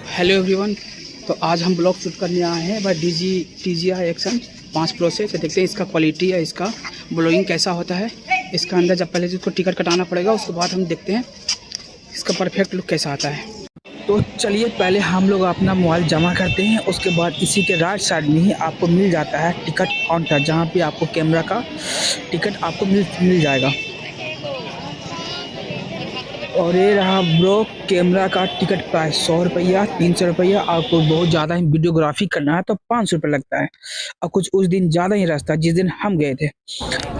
Hello everyone. तो आज हम ब्लॉग शूट करने आए हैं भाई DJI Action 5 Pro से। तो देखते हैं इसका क्वालिटी है, इसका ब्लॉगिंग कैसा होता है। इसका अंदर जब पहले इसको टिकट कटाना पड़ेगा, उसके बाद हम देखते हैं इसका परफेक्ट लुक कैसा आता है। तो चलिए पहले हम लोग अपना मोबाइल जमा करते हैं, उसके बाद इसी के राइट साइड में ही आपको मिल जाता है टिकट काउंटर, जहाँ पे आपको कैमरा का टिकट आपको मिल जाएगा। और ये रहा ब्रो कैमरा का टिकट प्राइस 100 रुपया, 300 रुपया। आपको बहुत ज़्यादा ही वीडियोग्राफी करना है तो 500 रुपये लगता है। और कुछ उस दिन ज़्यादा ही रास्ता जिस दिन हम गए थे।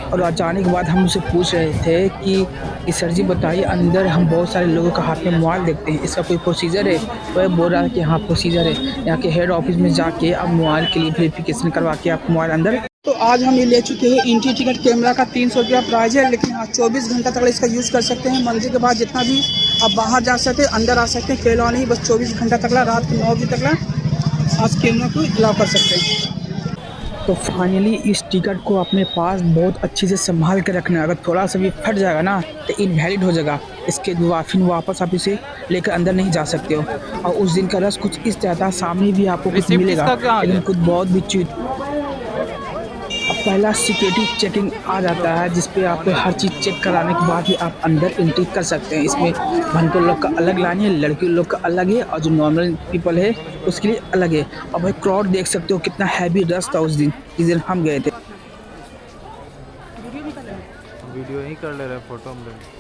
और जाने के बाद हम उनसे पूछ रहे थे कि सर जी बताइए, अंदर हम बहुत सारे लोगों का हाथ में मोबाइल देखते हैं, इसका कोई प्रोसीजर है? वह बोल रहा है कि हाँ प्रोसीजर है, यहाँ के हेड ऑफिस में जाके आप मोबाइल के लिए वेरिफिकेशन करवा के आप मोबाइल अंदर। तो आज हम ये ले चुके हैं एंट्री टिकट। कैमरा का 300 रुपया प्राइस है, लेकिन हाँ 24 घंटा तक इसका यूज़ कर सकते हैं। मंदिर के बाद जितना भी आप बाहर जा सकते हैं, अंदर आ सकते हैं, केला नहीं, बस 24 घंटा तक रात के 9 बजे तक आज कैमरा को अलाउ कर सकते हैं। तो फाइनली इस टिकट को अपने पास बहुत अच्छे से संभाल कर रखना है। अगर थोड़ा सा भी फट जाएगा ना तो इनवैलिड हो जाएगा, इसके फिर वापस आप इसे लेकर अंदर नहीं जा सकते हो। और उस दिन का रस कुछ इस तरह सामने भी आपको कुछ मिलेगा, लेकिन कुछ बहुत भी अब पहला सिक्योरिटी चेकिंग आ जाता है, जिसपे आपको हर चीज़ चेक कराने के बाद ही आप अंदर एंट्री कर सकते हैं। इसमें भंटो लोग का अलग लाइन है, लड़की लोग का अलग है, और जो नॉर्मल पीपल है उसके लिए अलग है। और भाई क्राउड देख सकते हो कितना हैवी रश था उस दिन जिस दिन हम गए थे। वीडियो ही कर ले रहे, फोटो हम ले।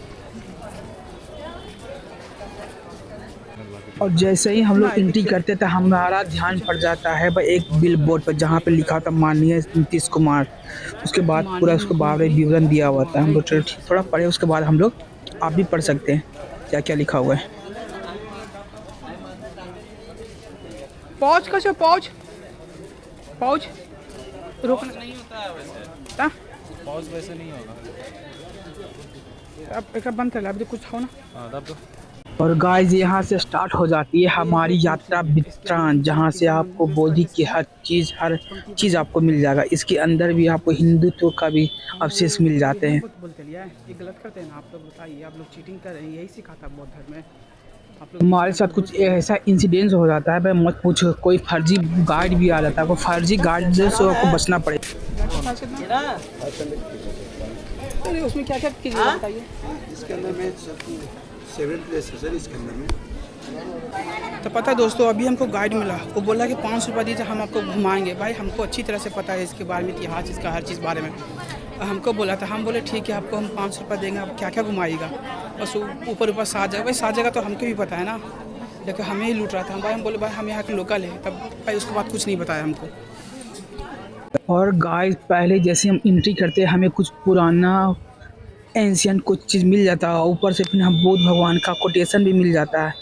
और जैसे ही हम लोग एंट्री करते थे हमारा ध्यान पड़ जाता है भाई एक बिल बोर्ड पर, जहाँ पे लिखा था माननीय नीतीश कुमार। उसके बाद पूरा उसको बारे विवरण दिया हुआ था। हम लोग थोड़ा पढ़े, उसके बाद हम लोग आप भी पढ़ सकते हैं क्या क्या लिखा हुआ है। पहुँच कैसे पहुँच रोकना नहीं होता है वैसे। पॉज वैसे नहीं होगा। अब एक बंद कर ले, अभी तो कुछ हो ना। हाँ तब तो। और गाइस यहाँ से स्टार्ट हो जाती है हमारी यात्रा वित्रान, जहाँ से आपको बोधि की हर चीज़ आपको मिल जाएगा। इसके अंदर भी आपको हिंदुत्व का भी अवशेष मिल जाते हैं। ये गलत करते हैं ना आप लोग, बताइए। आप लोग चीटिंग कर रहे हैं, यही सिखाता बौद्ध धर्म में। हमारे साथ कुछ ऐसा इंसिडेंस हो जाता है भाई मत पूछो। कोई फर्जी गाइड भी आ जाता है, वो फर्जी गाइड से आपको बचना पड़ेगा। उसमें क्या क्या चीज़ें बताइए। इसके अंदर में 7 प्लेस है सर इसके अंदर में। तो पता दोस्तों, अभी हमको गाइड मिला, वो बोला कि 500 रुपये दीजिए हम आपको घुमाएंगे। भाई हमको अच्छी तरह से पता है इसके बारे में, इतिहास इसका हर चीज़ बारे में। हमको बोला था, हम बोले ठीक है आपको हम 500 रुपये देंगे, आप क्या क्या घुमाइएगा। बस ऊपर 7 जगह, भाई 7 जगह तो हमको भी पता है ना, लेकिन हमें ही लूट रहा था। भाई हम बोले भाई हम यहाँ के लोकल है, तब भाई उसके बाद कुछ नहीं बताया हमको। और गाइस पहले जैसे हम एंट्री करते हैं हमें कुछ पुराना एंशियंट कुछ चीज़ मिल जाता है, ऊपर से फिर हम बुद्ध भगवान का कोटेशन भी मिल जाता है।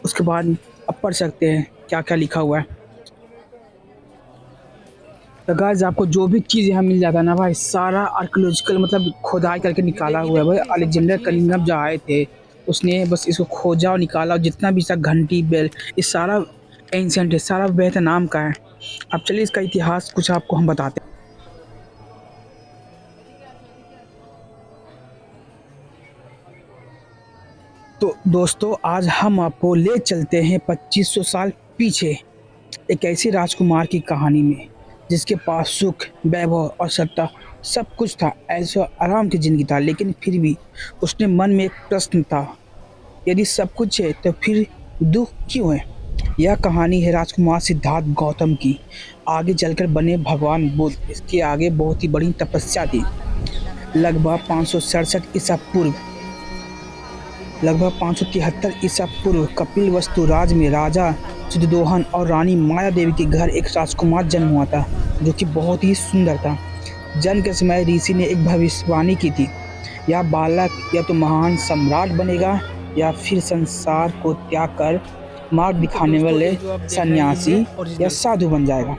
उसके बाद अब पढ़ सकते हैं क्या क्या लिखा हुआ है। तो गाइस आपको जो भी चीज़ यहाँ मिल जाता है ना भाई, सारा आर्कियोलॉजिकल मतलब खोदाई करके निकाला हुआ है। भाई अलेक्जेंडर कनिंघम जो आए थे उसने बस इसको खोजा और निकाला। और जितना भी इसका घंटी बेल ये सारा एंशियंट है, सारा वियतनाम का है। अब चलिए इसका इतिहास कुछ आपको हम बताते हैं। तो दोस्तों आज हम आपको ले चलते हैं 2500 साल पीछे, एक ऐसी राजकुमार की कहानी में जिसके पास सुख, वैभव और सत्ता सब कुछ था। ऐसा आराम की ज़िंदगी था, लेकिन फिर भी उसने मन में एक प्रश्न था, यदि सब कुछ है तो फिर दुख क्यों है। यह कहानी है राजकुमार सिद्धार्थ गौतम की। आगे चलकर बने भगवान बुद्ध। इसके आगे बहुत ही बड़ी तपस्या थी। लगभग 567 ईसा पूर्व, लगभग 573 ईसा पूर्व कपिलवस्तु राज में राजा चित्रदोहन और रानी माया देवी के घर एक राजकुमार जन्म हुआ था, जो कि बहुत ही सुंदर था। जन्म के समय ऋषि ने एक भविष्यवाणी की थी, यह बालक या तो महान सम्राट बनेगा या फिर संसार को त्याग कर मार्ग दिखाने वाले सन्यासी या साधु बन जाएगा।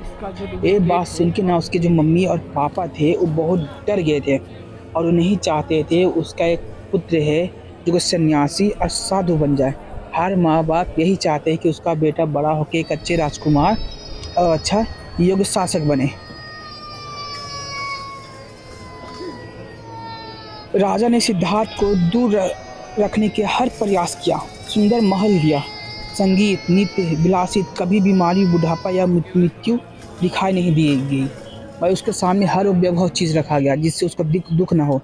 ये बात सुन के ना उसके जो मम्मी और पापा थे वो बहुत डर गए थे, और वो नहीं चाहते थे उसका एक पुत्र है जो सन्यासी और साधु बन जाए। हर माँ बाप यही चाहते हैं कि उसका बेटा बड़ा होकर एक अच्छे राजकुमार और अच्छा योग्य शासक बने। राजा ने सिद्धार्थ को दूर रखने के हर प्रयास किया। सुंदर महल किया, संगीत, नृत्य, विलासित, कभी बीमारी, बुढ़ापा या मृत्यु दिखाई नहीं दी गई। भाई उसके सामने हर वैभव चीज़ रखा गया जिससे उसका दुख ना हो।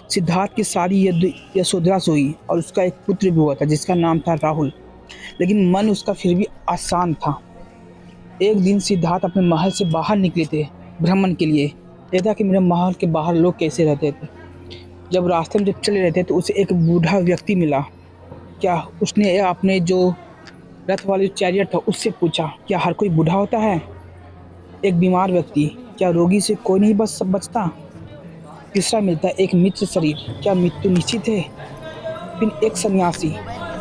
सिद्धार्थ की शादी यशोधरा से हुई और उसका एक पुत्र भी हुआ था जिसका नाम था राहुल। लेकिन मन उसका फिर भी आसान था। एक दिन सिद्धार्थ अपने महल से बाहर निकले थे भ्रमण के लिए। देखा कि मेरे महल के बाहर लोग कैसे रहते थे। जब रास्ते में जब चले रहे थे तो उसे एक बूढ़ा व्यक्ति मिला। क्या उसने अपने जो रथ वाले चैरियट था उससे पूछा, क्या हर कोई बूढ़ा होता है? एक बीमार व्यक्ति, क्या रोगी से कोई नहीं बचता? तीसरा मिलता है एक मित्र शरीर, क्या मृत्यु निश्चित है? फिर एक सन्यासी,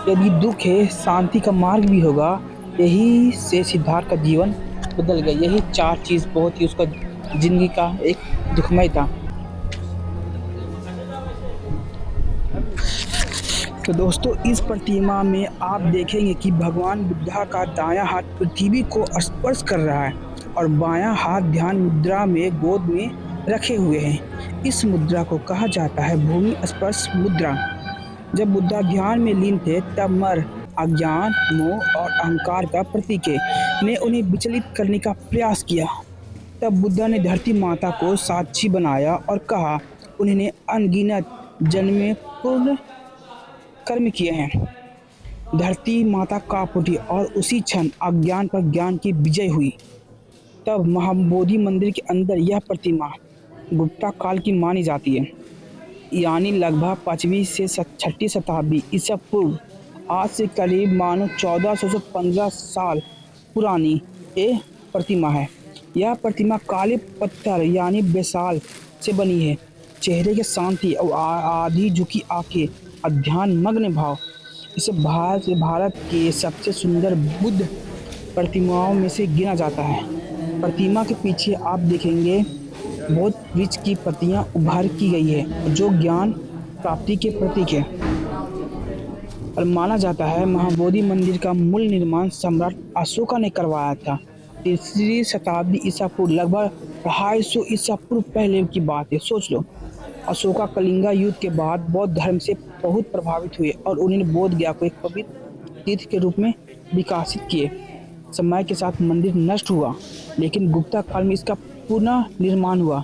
यदि दुख है शांति का मार्ग भी होगा। यही से सिद्धार्थ का जीवन बदल गया। यही चार चीज़ बहुत ही उसका जिंदगी का एक दुखमय था। तो दोस्तों इस प्रतिमा में आप देखेंगे कि भगवान बुद्धा का दायां हाथ पृथ्वी को स्पर्श कर रहा है और बायां हाथ ध्यान मुद्रा में गोद में रखे हुए हैं। इस मुद्रा को कहा जाता है भूमि स्पर्श मुद्रा। जब बुद्धा ध्यान में लीन थे तब मर, अज्ञान, मोह और अहंकार का प्रतीक ने उन्हें विचलित करने का प्रयास किया। तब बुद्धा ने धरती माता को साक्षी बनाया और कहा, उन्होंने अनगिनत जन्में पूर्ण कर्म किए हैं। धरती माता कांप उठी और उसी क्षण अज्ञान पर ज्ञान की विजय हुई। तब महाबोधि मंदिर के अंदर यह प्रतिमा गुप्ता काल की मानी जाती है, यानी लगभग 5वीं से 6वीं शताब्दी ईसा पूर्व। आज से करीब मानो 1400 से 15 साल पुरानी ये प्रतिमा है। यह प्रतिमा काले पत्थर यानी बेसाल से बनी है। चेहरे की शांति और आधी झुकी आंखें, अध्यान मग्न भाव। इसे भारत के सबसे सुंदर बुद्ध प्रतिमाओं में से गिना जाता है। प्रतिमा के पीछे आप देखेंगे बहुत वृक्ष की पत्तियां उभार की गई है जो ज्ञान प्राप्ति के प्रतीक है। और माना जाता है महाबोधि मंदिर का मूल निर्माण सम्राट अशोका ने करवाया था। 3री शताब्दी ईसा पूर्व, लगभग 250 ईसा पूर्व पहले की बात है। सोच लो, अशोका कलिंगा युद्ध के बाद बौद्ध धर्म से बहुत प्रभावित हुए और उन्होंने बोध गया को एक पवित्र तीर्थ के रूप में विकसित किए। समय के साथ मंदिर नष्ट हुआ, लेकिन गुप्ता काल में इसका पुनः निर्माण हुआ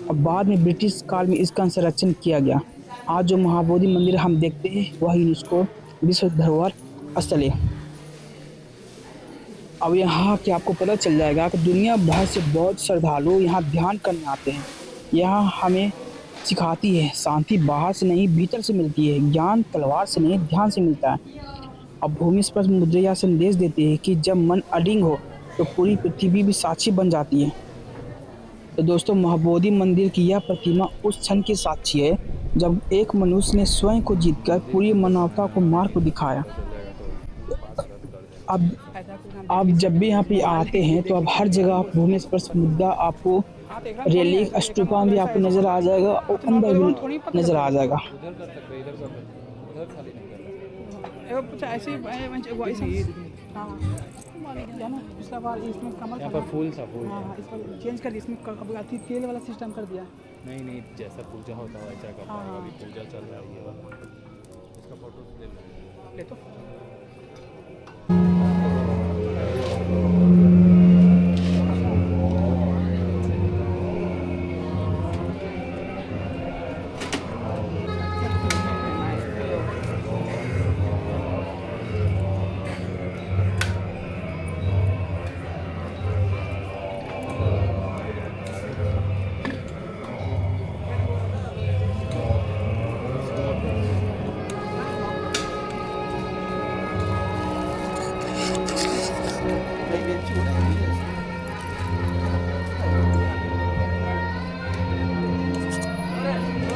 और बाद में ब्रिटिश काल में इसका संरक्षण किया गया। आज जो महाबोधि मंदिर हम देखते हैं वह यूनेस्को विश्व धरोहर स्थल है। अब यहाँ के आपको पता चल जाएगा कि दुनिया भर से बहुत श्रद्धालु यहाँ ध्यान करने आते हैं। यहाँ हमें सिखाती है शांति बाहर से नहीं भीतर से मिलती है, ज्ञान तलवार से नहीं ध्यान से मिलता है। अब भूमि स्पर्श मुद्रा यह संदेश देती है कि जब मन अडिग हो तो पूरी पृथ्वी भी साक्षी बन जाती है। तो दोस्तों महाबोधि मंदिर की यह प्रतिमा उस क्षण की साक्षी है जब एक मनुष्य ने स्वयं को जीतकर पूरी मानवता को मार्ग को दिखाया। अब आप जब भी यहाँ पे आते हैं तो अब हर जगह भूमि स्पर्श मुद्रा आपको रेलिक स्तूपा भी आपको नजर आ जाएगा और अंदर भी नजर आ जाएगा। उधर कर सकते इधर कर सकते उधर खाली नहीं करना। कुछ ऐसे जाना पिछला बार इसमें कमर यहाँ पर फूल था फूल। हाँ इस पर चेंज कर दिया, इसमें कभी तेल वाला सिस्टम कर दिया। नहीं जैसा पूजा होता है वैसा करना है। हाँ। अभी पूजा चल रहा है ये वाला। इसका फोटो ले लो। ले तो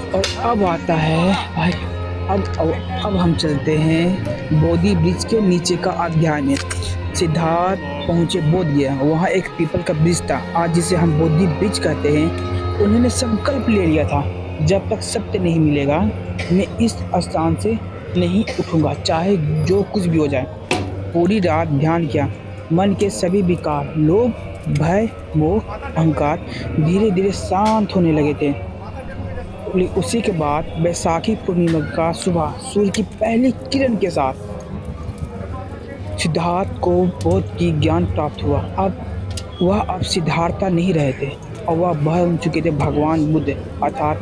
और अब आता है भाई, अब हम चलते हैं बोधि वृक्ष के नीचे का अध्याय में। सिद्धार्थ पहुँचे बोध गया, वहाँ एक पीपल का वृक्ष था आज जिसे हम बोधि वृक्ष कहते हैं। उन्होंने संकल्प ले लिया था, जब तक सत्य नहीं मिलेगा मैं इस स्थान से नहीं उठूंगा, चाहे जो कुछ भी हो जाए। पूरी रात ध्यान किया। मन के सभी विकार, लोभ, भय, मोह, अहंकार धीरे धीरे शांत होने लगे थे। उसी के बाद बैसाखी पूर्णिमा का सुबह सूर्य की पहली किरण के साथ सिद्धार्थ को बोध की ज्ञान प्राप्त हुआ। वह अब सिद्धार्था नहीं रहे थे और वह बन चुके थे भगवान बुद्ध अर्थात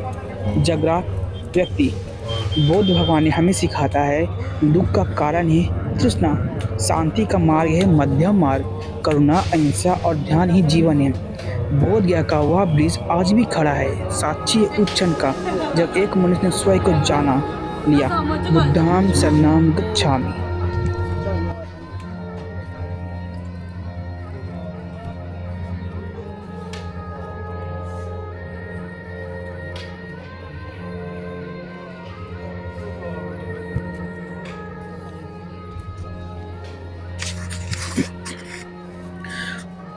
जागृत व्यक्ति। बौद्ध भगवान ने हमें सिखाता है दुख का कारण है तृष्णा, शांति का मार्ग है मध्यम मार्ग, करुणा, अहिंसा और ध्यान ही जीवन है। बोध गया का वह ब्रिज आज भी खड़ा है, साक्षी है उस क्षण का जब एक मनुष्य ने स्वयं को जाना लिया, बुद्धाम शरणम गच्छामि।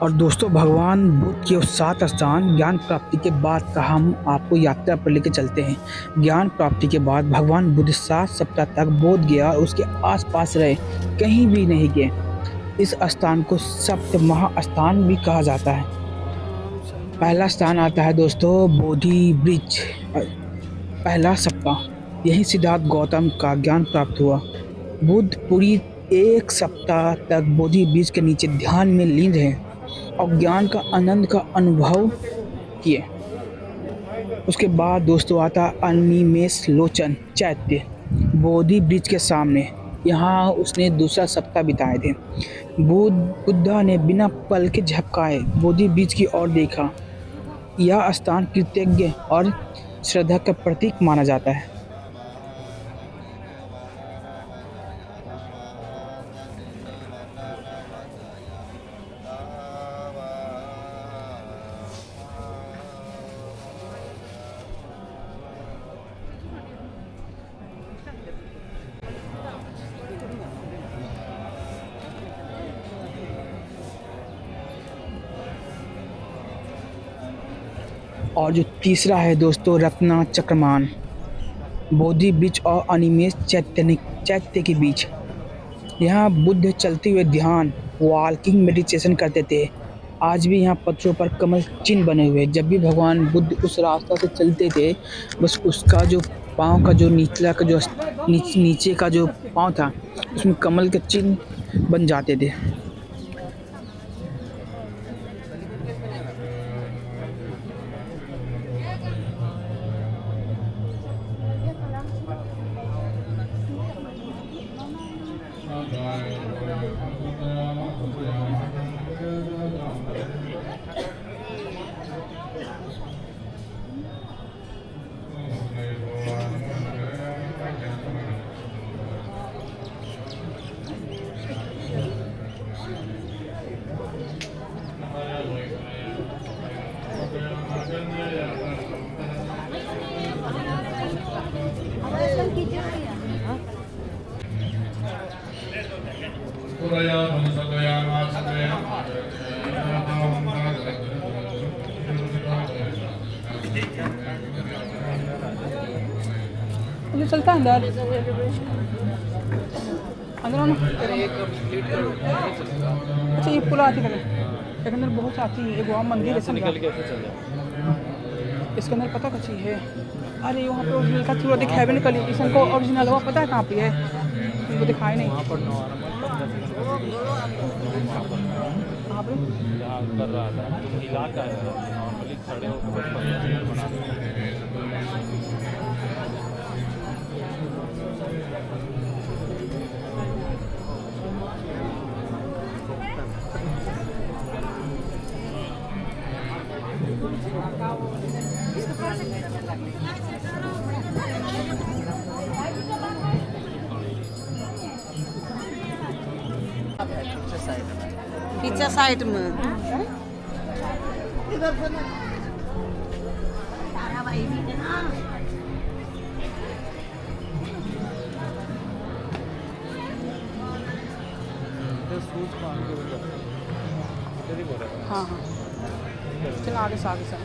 और दोस्तों भगवान बुद्ध के उस 7 स्थान ज्ञान प्राप्ति के बाद का हम आपको यात्रा पर लेकर चलते हैं। ज्ञान प्राप्ति के बाद भगवान बुद्ध 7 सप्ताह तक बोध गया और उसके आसपास रहे, कहीं भी नहीं गए। इस स्थान को सप्त महास्थान भी कहा जाता है। पहला स्थान आता है दोस्तों बोधि वृक्ष, पहला सप्ताह। यही सिद्धार्थ गौतम का ज्ञान प्राप्त हुआ। बुद्ध पूरी 1 सप्ताह तक बोधि वृक्ष के नीचे ध्यान में लीन रहे और ज्ञान का आनंद का अनुभव किए। उसके बाद दोस्तों आता अनिमेष लोचन चैत्य बोधि वृक्ष के सामने। यहाँ उसने दूसरा सप्ताह बिताए थे। बुद्धा ने बिना पल के झपकाए बोधि वृक्ष की ओर देखा। यह स्थान कृतज्ञ और श्रद्धा का प्रतीक माना जाता है। और जो तीसरा है दोस्तों रत्ना चक्रमान बोधि वृक्ष और अनिमेष चैत्य के बीच। यहाँ बुद्ध चलते हुए ध्यान वॉकिंग मेडिटेशन करते थे। आज भी यहाँ पत्थरों पर कमल चिन्ह बने हुए। जब भी भगवान बुद्ध उस रास्ता से चलते थे बस उसका जो पाँव का जो निचला का जो नीचे का जो पाँव था उसमें कमल के चिन्ह बन जाते थे। ये चलता है अंदर अंदर आना। अच्छा ये पुल आती है एक अंदर बहुत आती है। एक वहाँ मंदिर है निकल के ऐसे चल जाओ। इसके अंदर पता कच्ची है। अरे वहाँ पे ओरिजिनल का थोड़ा दिखाया भी निकली इसको ओरिजिनल वहाँ पता है कहाँ पे है वो दिखाए नहीं। वहाँ पर कहाँ पे यहाँ कर रहा था इलाका है नॉर्मली खड़े होकर बनाते हैं। पीछे साइड में हाँ हाँ चल आगे से आगे से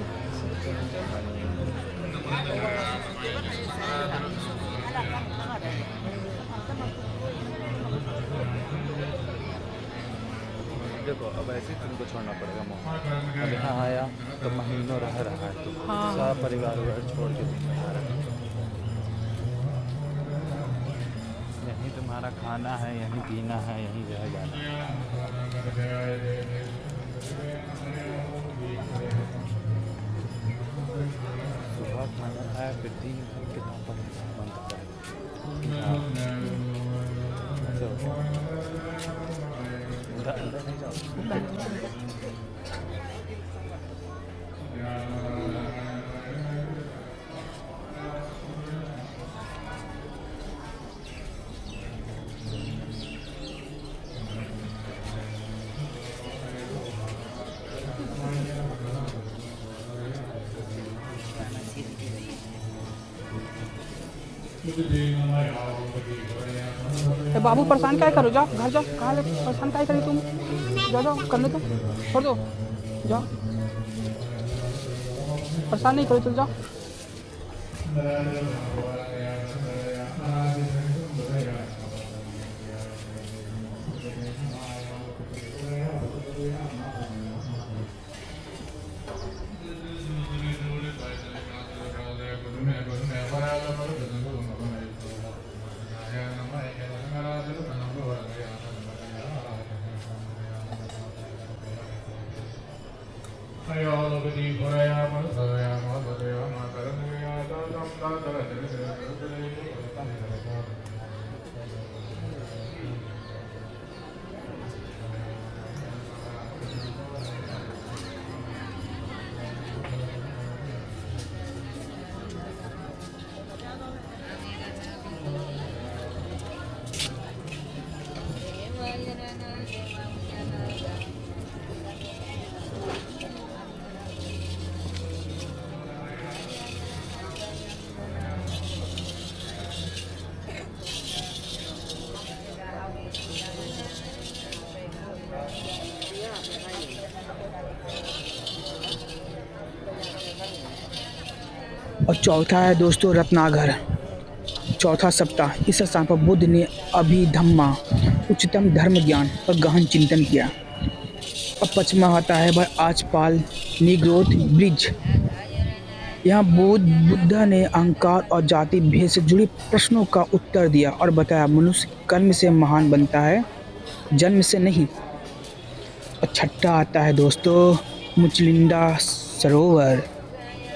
देखो अब ऐसे ही तुमको छोड़ना पड़ेगा मोह। अब यहाँ आया तो महीनों रह रहा है तू, हाँ। सब परिवार उधर छोड़ के तुम यहाँ रहे। यहीं तुम्हारा खाना है, यहीं पीना है, यहीं रह जाना है। सुबह खाना खाया फिर दिन भर किताब पढ़ने का मन करता है। हाँ, ऐसे होता है। अंदर नहीं जाओ। ए बाबू परेशान क्या करो, जाओ घर जाओ। कहाँ ले परेशान क्या करी तुम? जाओ जाओ करने दो, छोड़ दो, जाओ। परेशान नहीं करो, चल जाओ। और चौथा है दोस्तों रत्नागर। चौथा सप्ताह। इस स्थान पर बुद्ध ने अभिधम्मा उच्चतम धर्म ज्ञान पर गहन चिंतन किया। अब पचमा आता है वह आजपाल निग्रोध ब्रिज। यहाँ बुद्धा ने अहंकार और जाति भेद से जुड़े प्रश्नों का उत्तर दिया और बताया मनुष्य कर्म से महान बनता है, जन्म से नहीं। और छठा आता है दोस्तों मुचलिंदा सरोवर।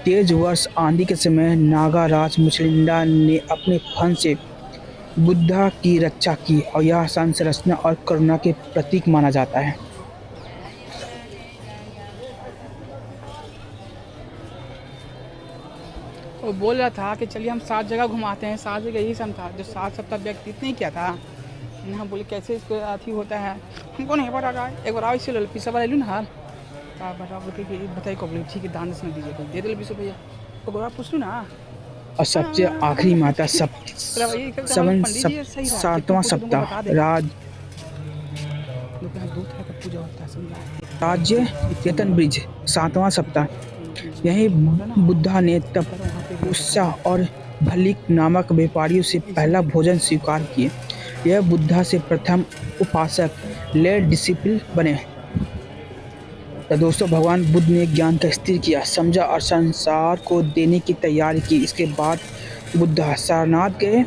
तेज वर्ष आंधी के समय नागाराज मुचलिंदा ने अपने फन से बुद्धा की रक्षा की और यह संरचना और करुणा के प्रतीक माना जाता है। वो बोल रहा था कि चलिए हम 7 जगह घुमाते हैं। 7 जगह यही सम था जो 7 सप्ताह व्यक्तित्व नहीं किया था। यहाँ बोले कैसे इसको अथी होता है, हमको नहीं पता था। एक बार आओ इसे लो पीसा वाला लूँ ना हाल बताइए को बोले ठीक है दान दक्षिणा दीजिए तो दे दे पीसो भैया। तो गोरा पूछ लूँ ना। और सबसे आखिरी माता सातवां सप्ताह राज्य चेतन ब्रिज। सातवां सप्ताह यही बुद्धा ने तपस्या और भल्लिक नामक व्यापारियों से पहला भोजन स्वीकार किए। यह बुद्धा से प्रथम उपासक लेड डिसिपल बने। तो दोस्तों भगवान बुद्ध ने ज्ञान का स्थिर किया, समझा और संसार को देने की तैयारी की। इसके बाद बुद्धा सारनाथ गए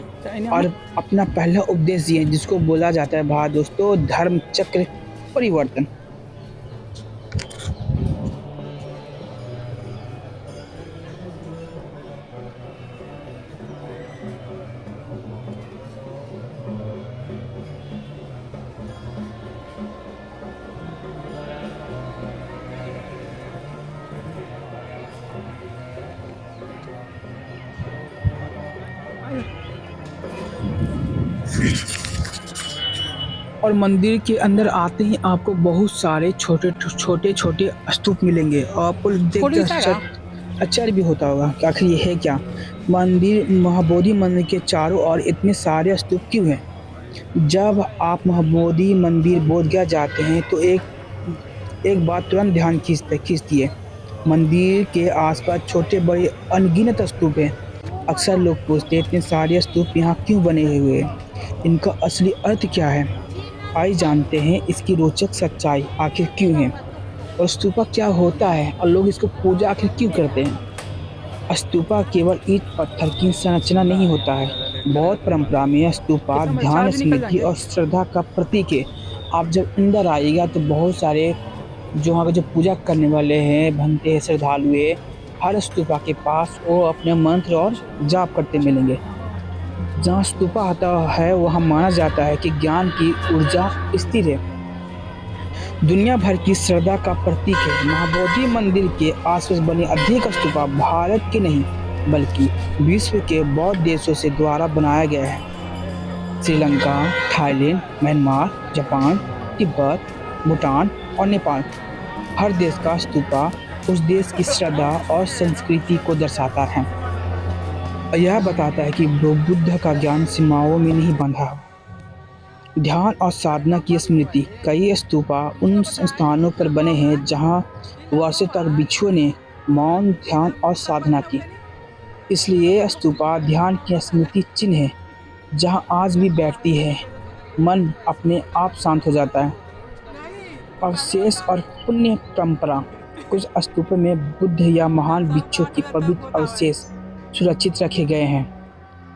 और अपना पहला उपदेश दिए जिसको बोला जाता है भारत दोस्तों धर्म चक्र परिवर्तन। और मंदिर के अंदर आते ही आपको बहुत सारे छोटे छोटे स्तूप मिलेंगे और आपको देख आश्चर्य भी होता होगा कि आखिर ये है क्या। मंदिर महाबोधि मंदिर के चारों ओर इतने सारे स्तूप क्यों हैं? जब आप महाबोधि मंदिर बोधगया जाते हैं तो एक बात तुरंत ध्यान खींचती है। मंदिर के आसपास छोटे बड़े अनगिनत स्तूप हैं। अक्सर लोग पूछते हैं इतने सारे स्तूप यहाँ क्यों बने हुए हैं, इनका असली अर्थ क्या है? आइए जानते हैं इसकी रोचक सच्चाई आखिर क्यों है और स्तूपा क्या होता है और लोग इसको पूजा आखिर क्यों करते हैं। स्तूपा केवल ईंट पत्थर की संरचना नहीं होता है। बौद्ध परंपरा में स्तूपा कितना ध्यान, चार्ज निकल स्मृति जाएंगे। और श्रद्धा का प्रतीक है। आप जब अंदर आइएगा तो बहुत सारे जो वहाँ पे जो पूजा करने वाले हैं, भंते हैं, श्रद्धालु हैं, हर स्तूपा के पास वो अपने मंत्र और जाप करते मिलेंगे। जहाँ स्तूपा होता है वहाँ माना जाता है कि ज्ञान की ऊर्जा स्थिर है, दुनिया भर की श्रद्धा का प्रतीक है। महाबोधि मंदिर के आसपास बने अधिक स्तूपा भारत के नहीं बल्कि विश्व के बौद्ध देशों से द्वारा बनाया गया है। Sri Lanka, Thailand, Myanmar, Japan, Tibet, Bhutan और नेपाल, हर देश का स्तूपा उस देश की श्रद्धा और संस्कृति को दर्शाता है और यह बताता है कि बुद्ध का ज्ञान सीमाओं में नहीं बंधा। ध्यान और साधना की स्मृति, कई स्तूपा उन स्थानों पर बने हैं जहां वर्षों तक भिक्षुओं ने मौन, ध्यान और साधना की। इसलिए स्तूपा ध्यान की स्मृति चिन्ह है। जहां आज भी बैठती है, मन अपने आप शांत हो जाता है। अवशेष और पुण्य परंपरा, कुछ स्तूपों में बुद्ध या महान भिक्षु की पवित्र अवशेष सुरक्षित रखे गए हैं।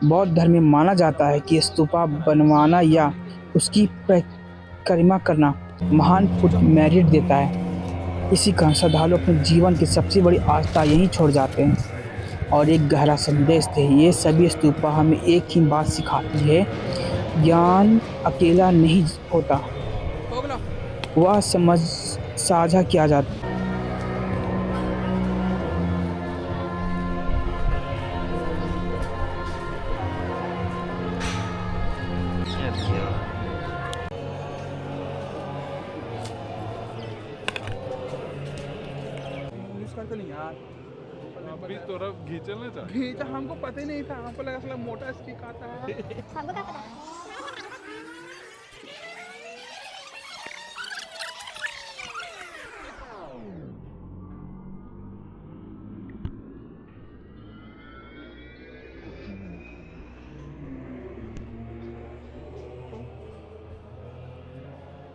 बौद्ध धर्म में माना जाता है कि स्तूपा बनवाना या उसकी परिक्रमा करना महान पुण्य मेरिट देता है। इसी कारण श्रद्धालु अपने जीवन की सबसे बड़ी आस्था यहीं छोड़ जाते हैं। और एक गहरा संदेश थे, ये सभी स्तूपा हमें एक ही बात सिखाती है, ज्ञान अकेला नहीं होता, वह समझ साझा किया जाता है। यूज करते नहीं यार। अभी तोरा घींचल ना भीतर हमको पता ही नहीं था, हमको लगा साला मोटा स्टिक आता है।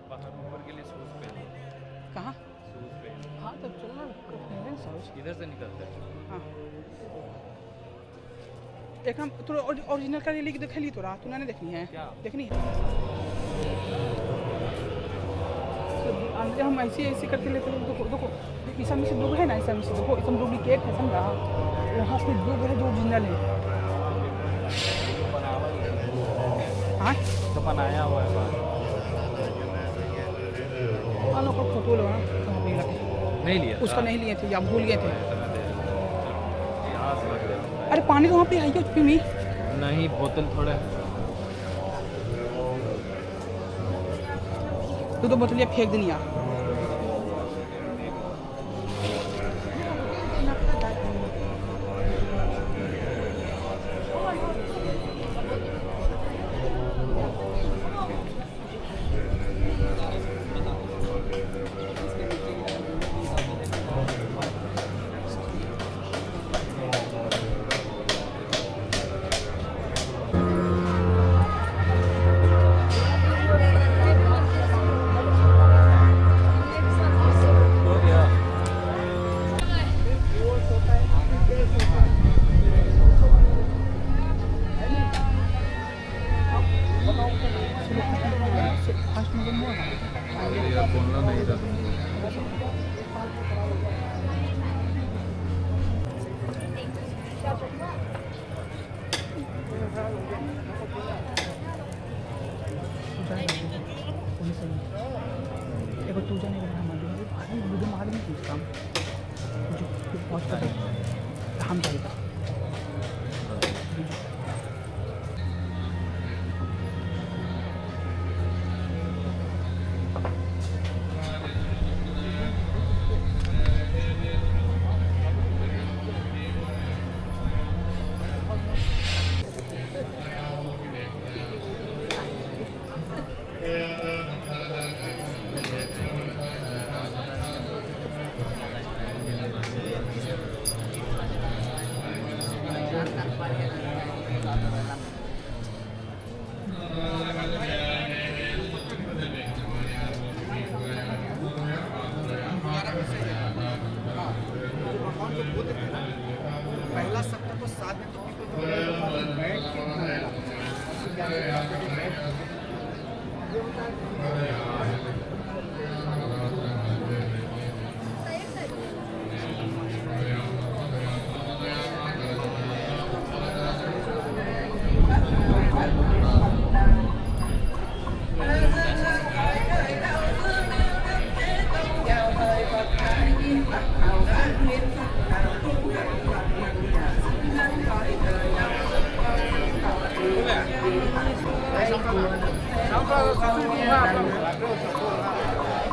बाहर ऊपर के लिए शूज पहन, कहाँ? शूज पहन, हाँ तब चलो ना, इधर से निकलता है। हाँ एक हम तो ओरिजिनल का लिख देख ली, तोरा तूने नहीं देखनी है क्या? देखनी है तो अंदर हम ऐसे ऐसे करके लेते हैं। देखो देखो ईसा मसीह दुग है ना, ईसा मसीह देखो इसमें डुप्लीकेट है, समझा? वहाँ पे दुग है जो ओरिजिनल है। हाँ तो बनाया हुआ है बाहर। लोग का फोटो लो ना, कहाँ पे लगे? नहीं लिया उसका नहीं लिए थे या भूल गए थे। इतना देर यहाँ से लग रहा अरे पानी तो वहाँ पे है ही पी में। है। नहीं, बोतल थोड़ा तू तो बोतलियाँ फेंक देनी यार। हो गया। यार बोलना नहीं था तुमको। एक बार तू जाने का भाई मुझे मार नहीं पूछता जो पहुँच कर हम जाएगा।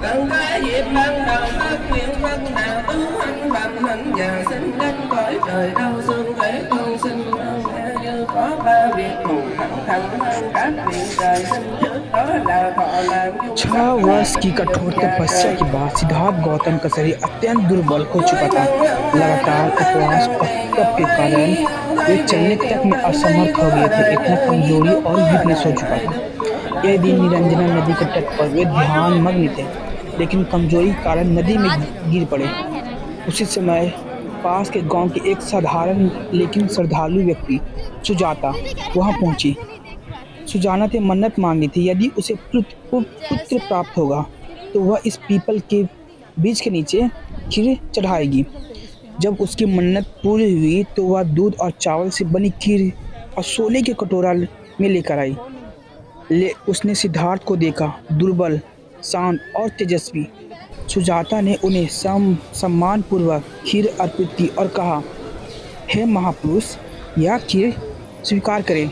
Cần ca dịp ban đầu phát nguyện văn đạo tứ hành bẩm hạnh và xin gánh cõi trời đau xương thể con xin nghe như có ba việc cùng thẳng thẳng hơn các vị trời xin trước đó là thọ làm 6 वर्ष की कठोर तपस्या के बाद सिद्धार्थ गौतम का शरीर अत्यंत दुर्बल हो चुका था। लगातार उपवास और तप के कारण वे चलने तक में असमर्थ हो गए थे। इतना कमजोरी और वीकनेस हो चुका था। एक दिन निरंजना नदी के तट पर वे ध्यान मग्न थे, लेकिन कमजोरी के कारण नदी में गिर पड़े। उसी समय पास के गांव की एक साधारण लेकिन श्रद्धालु व्यक्ति सुजाता वहां पहुंची। सुजाना ने मन्नत मांगी थी, यदि उसे पुत्र प्राप्त होगा तो वह इस पीपल के बीज के नीचे खीर चढ़ाएगी। जब उसकी मन्नत पूरी हुई तो वह दूध और चावल से बनी खीर और सोने के कटोरा में लेकर आई। उसने सिद्धार्थ को देखा, दुर्बल, शांत और तेजस्वी। सुजाता ने उन्हें सम्मानपूर्वक खीर अर्पित की और कहा, हे महापुरुष, यह खीर स्वीकार करें।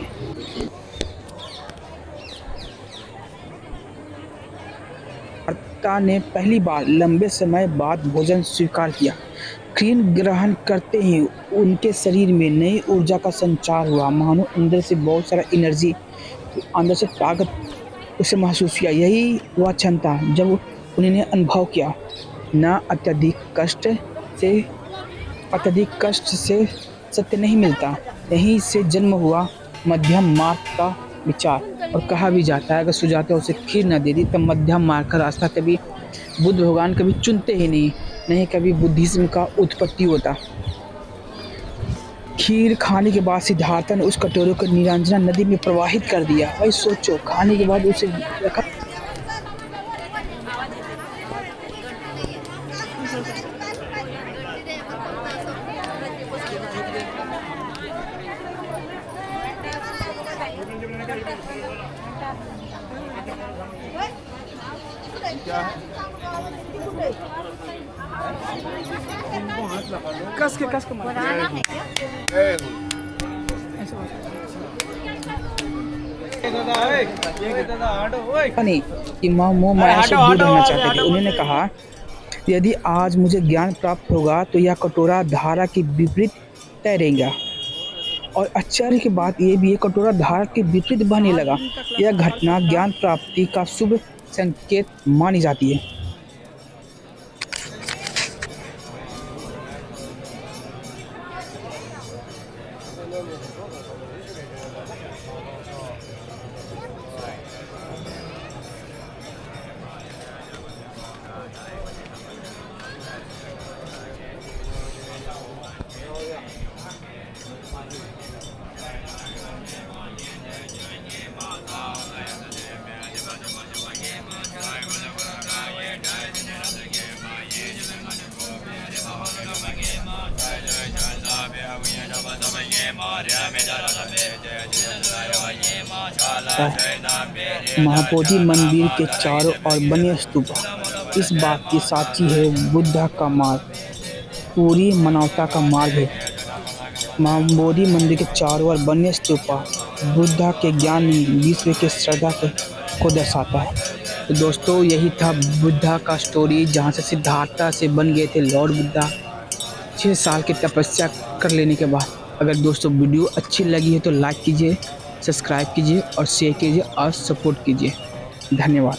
सिद्धार्थ ने पहली बार लंबे समय बाद भोजन स्वीकार किया। खीर ग्रहण करते ही उनके शरीर में नई ऊर्जा का संचार हुआ, मानो अंदर से बहुत सारा एनर्जी, अंदर से ताकत उसे महसूस किया। यही वह क्षण था जब उन्होंने अनुभव किया, न अत्यधिक कष्ट से सत्य नहीं मिलता। यहीं से जन्म हुआ मध्यम मार्ग का विचार। और कहा भी जाता है, अगर सुजाता उसे खीर न दे दी तब मध्यम मार्ग का रास्ता कभी बुद्ध भगवान कभी चुनते ही नहीं कभी बुद्धिज्म का उत्पत्ति होता। खीर खाने के बाद सिद्धार्थ ने उस कटोरे को निरंजना नदी में प्रवाहित कर दिया। भाई सोचो, खाने के बाद उसे रखा। कस के मार नहीं कि मोह माया से दूर रहना चाहते थे। उन्होंने कहा, यदि आज मुझे ज्ञान प्राप्त होगा तो यह कटोरा धारा के विपरीत तैरेगा। और आश्चर्य की बात यह भी है, कटोरा धारा के विपरीत बहने लगा। यह घटना ज्ञान प्राप्ति का शुभ संकेत मानी जाती है। महाबोधि मंदिर के चारों ओर बने स्तूप इस बात की साक्षी है, बुद्धा का मार्ग पूरी मानवता का मार्ग है। महाबोधि मंदिर के चारों ओर बने स्तूप बुद्धा के ज्ञान में विश्व के श्रद्धा को दर्शाता है। तो दोस्तों, यही था बुद्धा का स्टोरी, जहाँ से सिद्धार्थ से बन गए थे लॉर्ड बुद्धा 6 साल की तपस्या कर लेने के बाद। अगर दोस्तों वीडियो अच्छी लगी है तो लाइक कीजिए, सब्सक्राइब कीजिए और शेयर कीजिए और सपोर्ट कीजिए। धन्यवाद।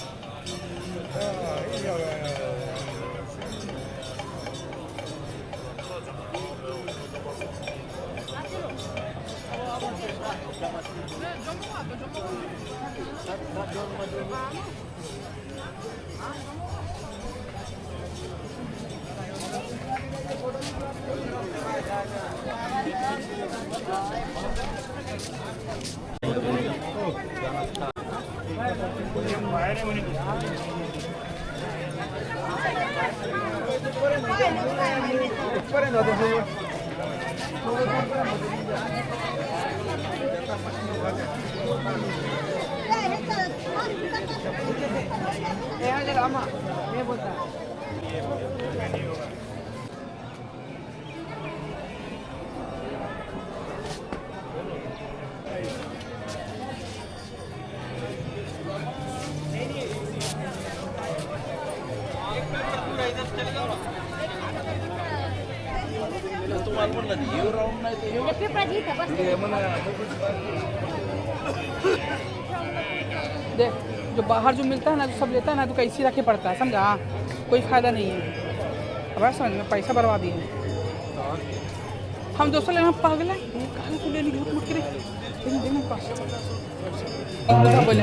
देख जो बाहर जो मिलता है ना, जो सब लेता है ना, तो कैसी रखे पड़ता है, समझा? कोई फायदा नहीं है। अब समझ में पैसा बर्बादी है। हम 200 लेना पागल है, कहाँ को लेने झूठ मूठ करे देना पास बोले